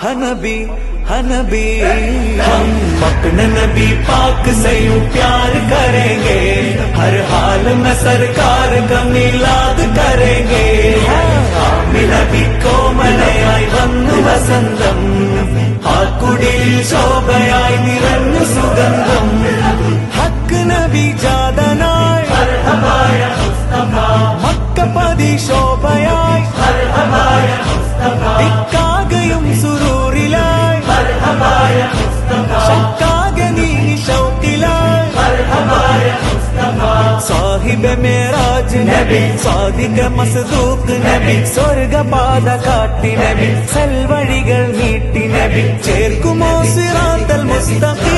हनबी हनबी हम अपने नबी पाक से यूं प्यार करेंगे, हर हाल में सरकार का मिलाद करेंगे. നബി കോമലയായി വന്നു വസന്തം, ആ കുടിലിൽ ശോഭയായി നിറഞ്ഞു സുഗന്ധം. ഹക്ക് നബി ജാതനായി മക്കപതി ശോഭയായി, ദിക്കാകയും സുരൂറിലായി, ശക്കാകെ നീ ശൗക്കിലായി. സാഹിബ് മേറാജ് നബി, സാദിഖ മസ്ദൂഖ് നബി, സ്വർഗപാത കാട്ടി നബി, സൽവഴികൾ നീട്ടി നബി, ചേർക്കുമോ സിറാത്തൽ മുസ്തഖീം.